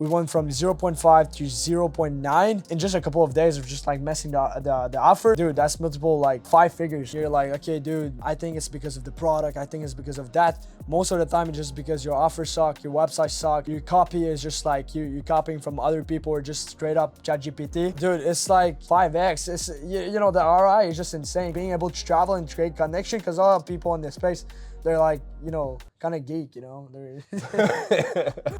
we went from 0.5 to 0.9 in just a couple of days of just like messing the offer. Dude, that's multiple like 5 figures. You're like, okay, dude, I think it's because of the product. I think it's because of that. Most of the time, it's just because your offers suck, your website suck, your copy is just like you're copying from other people or just straight up ChatGPT. Dude, it's like 5x. It's, you know, the ROI is just insane. Being able to travel and create connection, because a lot of people in this space, they're like, you know, kind of geek, you know.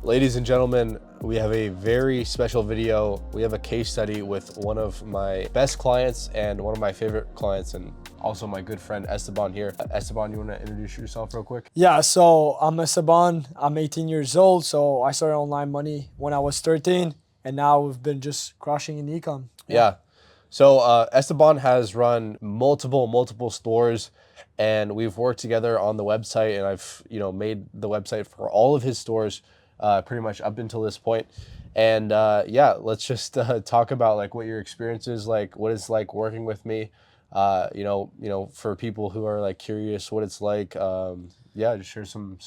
Ladies and gentlemen, we have a very special video. We have a case study with one of my best clients and one of my favorite clients, and also my good friend Esteban here. Esteban, you want to introduce yourself real quick? Yeah, so I'm Esteban. I'm 18 years old. So I started online money when I was 13, and now we've been just crushing in ecom. Yeah. So Esteban has run multiple stores, and we've worked together on the website, and I've, you know, made the website for all of his stores pretty much up until this point. And yeah, let's just talk about like what your experience is like, what it's like working with me. You know, for people who are like curious what it's like. Yeah, just share some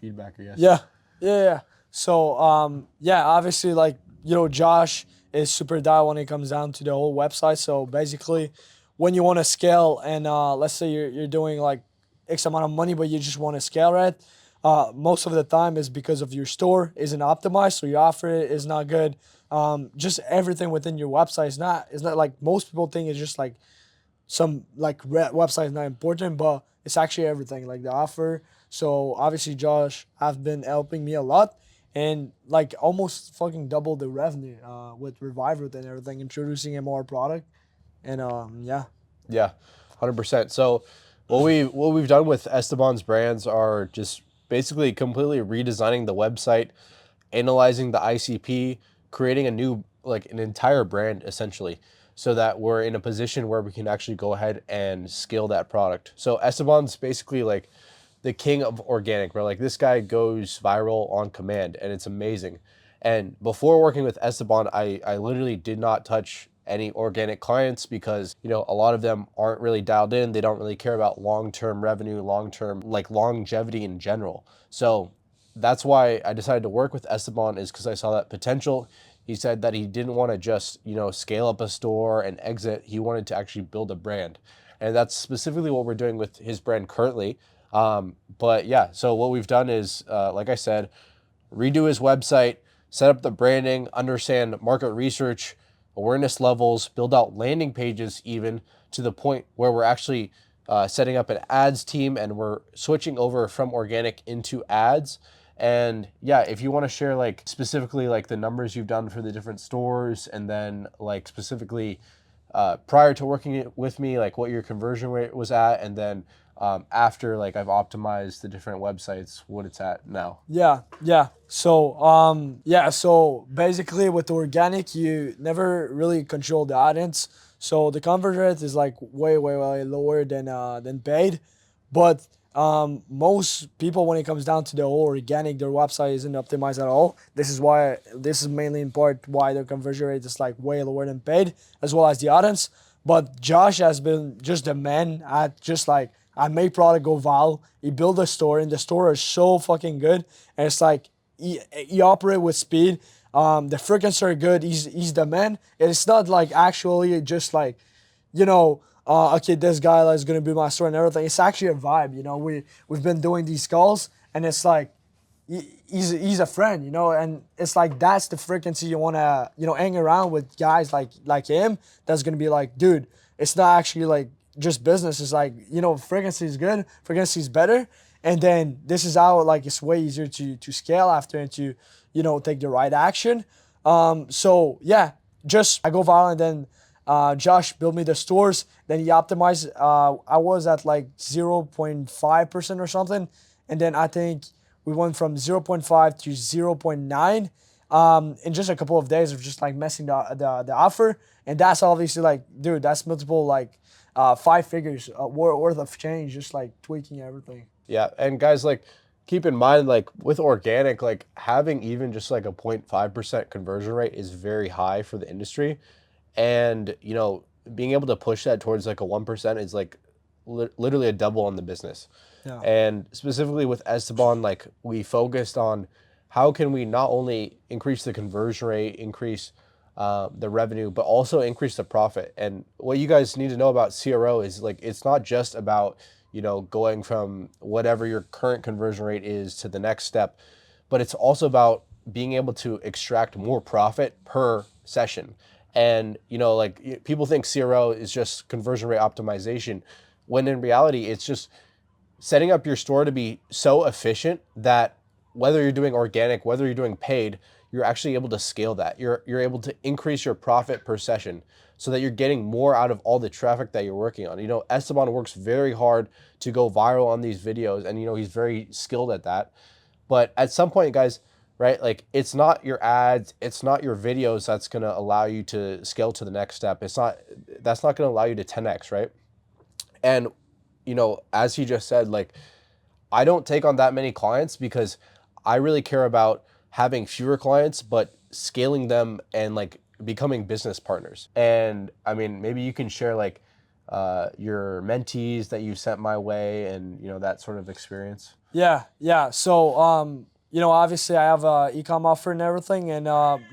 feedback, I guess. Yeah. So yeah, obviously, like, you know, Josh is super dialed when it comes down to the whole website. So basically, when you want to scale, and let's say you're doing like X amount of money, but you just want to scale it, most of the time is because of your store isn't optimized, so your offer is not good. Just everything within your website is not like most people think it's just like some like website is not important, but it's actually everything, like the offer. So obviously Josh has been helping me a lot, and like almost fucking double the revenue with Revive and everything, introducing him more product. And yeah. Yeah, 100%. So what we've done with Esteban's brands are just basically completely redesigning the website, analyzing the ICP, creating a new, like an entire brand essentially, so that we're in a position where we can actually go ahead and scale that product. So Esteban's basically like the king of organic, bro. Like this guy goes viral on command, and it's amazing. And before working with Esteban, I literally did not touch any organic clients because, you know, a lot of them aren't really dialed in. They don't really care about long-term revenue, long-term, like longevity in general. So that's why I decided to work with Esteban, is because I saw that potential. He said that he didn't want to just, you know, scale up a store and exit. He wanted to actually build a brand. And that's specifically what we're doing with his brand currently. But yeah, so what we've done is, like I said, redo his website, set up the branding, understand market research, awareness levels, build out landing pages, even to the point where we're actually setting up an ads team, and we're switching over from organic into ads. And yeah, if you want to share like specifically like the numbers you've done for the different stores, and then like specifically prior to working with me, like what your conversion rate was at, and then after like I've optimized the different websites, what it's at now. Yeah. So so basically with organic, you never really control the audience. So the conversion rate is like way lower than paid. But most people, when it comes down to the whole organic, their website isn't optimized at all. This is mainly in part why their conversion rate is like way lower than paid, as well as the audience. But Josh has been just the man at just like, I made product go viral. He built a store, and the store is so fucking good. And it's like he operate with speed. The frequencies are good. He's the man. And it's not like actually just like, you know, okay, this guy is gonna be my store and everything. It's actually a vibe. You know, we've been doing these calls, and it's like he's a friend, you know, and it's like that's the frequency you wanna, you know, hang around with guys like him. That's gonna be like, dude, it's not actually like just business. Is like, you know, frequency is good, frequency is better, and then this is how like it's way easier to scale after, and to, you know, take the right action. So yeah, just I go viral, and then Josh built me the stores, then he optimized. I was at like 0.5% or something, and then I think we went from 0.5 to 0.9 in just a couple of days of just like messing the offer. And that's obviously like, dude, that's multiple like 5 figures worth of change, just like tweaking everything. Yeah, and guys, like keep in mind, like with organic, like having even just like a 0.5% conversion rate is very high for the industry. And, you know, being able to push that towards like a 1% is like literally a double on the business. Yeah. And specifically with Esteban, like we focused on how can we not only increase the conversion rate, increase the revenue, but also increase the profit. And what you guys need to know about CRO is like it's not just about going from whatever your current conversion rate is to the next step, but it's also about being able to extract more profit per session. And like people think CRO is just conversion rate optimization, when in reality it's just setting up your store to be so efficient that whether you're doing organic, whether you're doing paid, you're actually able to scale that. You're able to increase your profit per session so that you're getting more out of all the traffic that you're working on. Esteban works very hard to go viral on these videos, and he's very skilled at that. But at some point, guys, right, like it's not your ads, it's not your videos that's going to allow you to scale to the next step. That's not going to allow you to 10x, right? And as he just said, like I don't take on that many clients because I really care about having fewer clients, but scaling them and like becoming business partners. And I mean, maybe you can share like your mentees that you sent my way and that sort of experience. Yeah. So, obviously I have a ecom offer and everything, and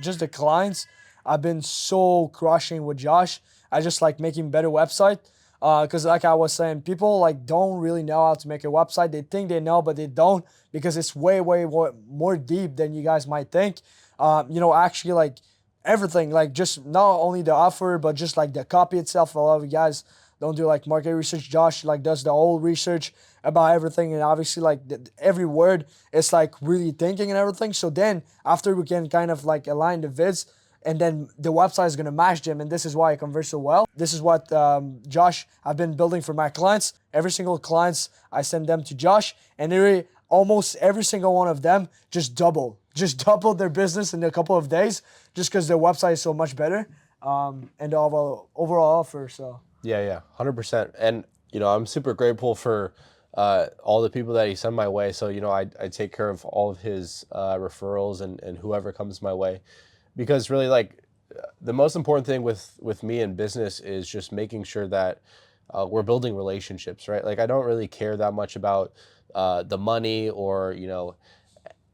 just the clients, I've been so crushing with Josh. I just like making better website. Because like I was saying, people like don't really know how to make a website. They think they know, but they don't, because it's way more deep than you guys might think. Actually like everything, like just not only the offer, but just like the copy itself. A lot of you guys don't do like market research. Josh like does the whole research about everything, and obviously like every word is like really thinking and everything. So then after we can kind of like align the vids, and then the website is going to match them, and this is why it converts so well. This is what Josh I've been building for my clients. Every single clients I send them to Josh, and almost every single one of them just double their business in a couple of days, just because their website is so much better, and the overall offer. So Yeah, 100%. And I'm super grateful for all the people that he sent my way. So I take care of all of his referrals and whoever comes my way, because really like the most important thing with me in business is just making sure that we're building relationships, right? Like I don't really care that much about the money or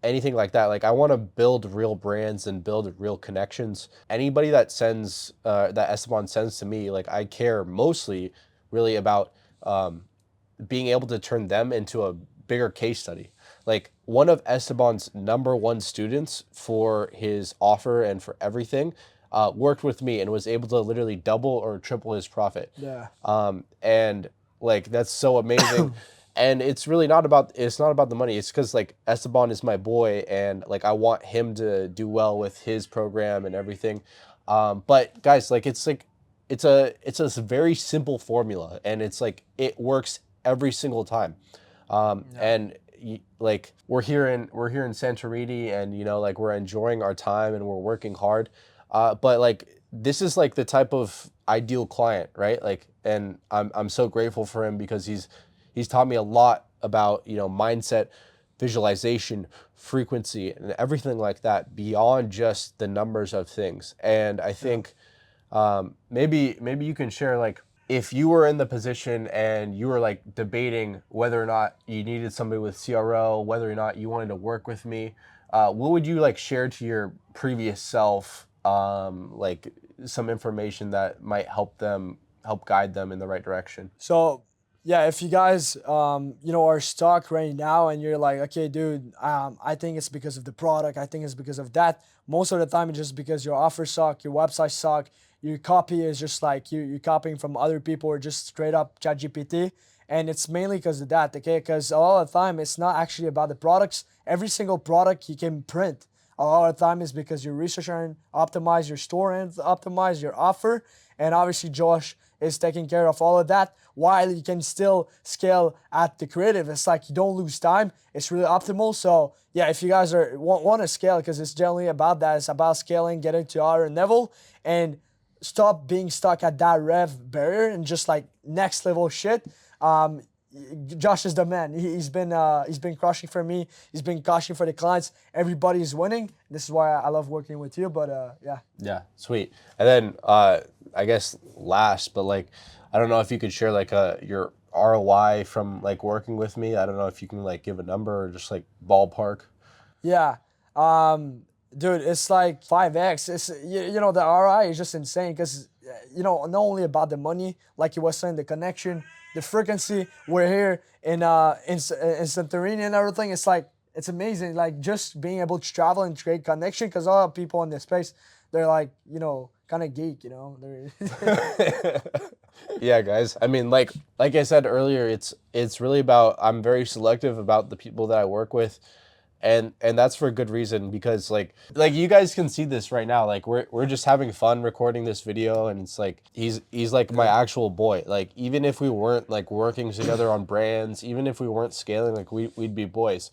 anything like that. Like I want to build real brands and build real connections. Anybody that sends that Esteban sends to me, like I care mostly really about being able to turn them into a bigger case study. Like one of Esteban's #1 students for his offer and for everything worked with me and was able to literally double or triple his profit. yeah. And like that's so amazing. And it's really not about the money. It's because like Esteban is my boy, and like I want him to do well with his program and everything. But guys, like it's a very simple formula, and it's like it works every single time. And like we're here in Santorini, and like we're enjoying our time and we're working hard. But like this is like the type of ideal client, right? Like, and I'm so grateful for him because he's taught me a lot about mindset, visualization, frequency, and everything like that beyond just the numbers of things. And I think maybe you can share like if you were in the position and you were like debating whether or not you needed somebody with CRO, whether or not you wanted to work with me, what would you like share to your previous self, like some information that might help guide them in the right direction? So yeah, if you guys are stuck right now and you're like, okay, dude, I think it's because of the product, I think it's because of that. Most of the time it's just because your offers suck, your website suck, your copy is just like you're copying from other people or just straight up ChatGPT. And it's mainly because of that, okay? Because a lot of the time it's not actually about the products. Every single product you can print. A lot of the time is because your research and optimize your store and optimize your offer. And obviously Josh is taking care of all of that while you can still scale at the creative. It's like you don't lose time. It's really optimal. So yeah, if you guys want to scale, because it's generally about that. It's about scaling, getting to our level, and stop being stuck at that rev barrier and just like next level shit. Josh is the man. He's been crushing for me. He's been crushing for the clients. Everybody's winning. This is why I love working with you. But yeah. Yeah, sweet. And then I guess last, but like I don't know if you could share like your ROI from like working with me. I don't know if you can like give a number or just like ballpark. Yeah. Dude, it's like 5x. It's you know, the ROI is just insane because you know, not only about the money, like you was saying, the connection, the frequency. We're here in Santorini and everything. It's like it's amazing. Like just being able to travel and create connection because a lot of people in this space, they're like, you know, kind of geek, you know. Yeah, guys. I mean, like I said earlier, it's really about I'm very selective about the people that I work with, and that's for a good reason because like you guys can see this right now. Like we're just having fun recording this video, and it's like he's like my actual boy. Like even if we weren't like working together on brands, even if we weren't scaling, like we'd be boys,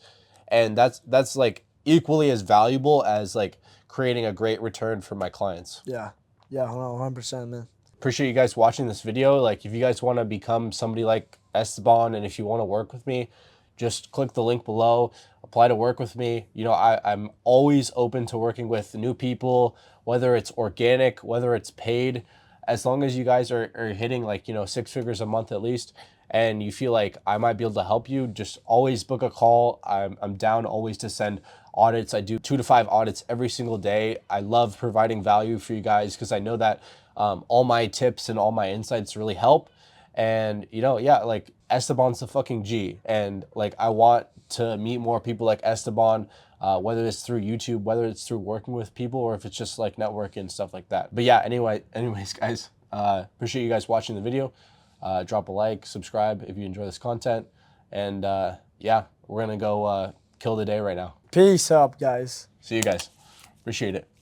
and that's like equally as valuable as like creating a great return for my clients. Yeah, yeah, 100%, man. Appreciate you guys watching this video. Like if you guys want to become somebody like Esteban and if you want to work with me, just click the link below, apply to work with me. You know, I'm always open to working with new people, whether it's organic, whether it's paid, as long as you guys are hitting like, you know, 6 figures a month at least, and you feel like I might be able to help you, just always book a call. I'm down always to send audits. I do 2 to 5 audits every single day. I love providing value for you guys because I know that all my tips and all my insights really help. And you know, yeah, like Esteban's the fucking G, and like I want to meet more people like Esteban, whether it's through YouTube, whether it's through working with people, or if it's just like networking and stuff like that. But yeah, anyways, guys, appreciate you guys watching the video. Drop a like, subscribe if you enjoy this content, and yeah, we're gonna go kill the day right now. Peace up, guys. See you guys. Appreciate it.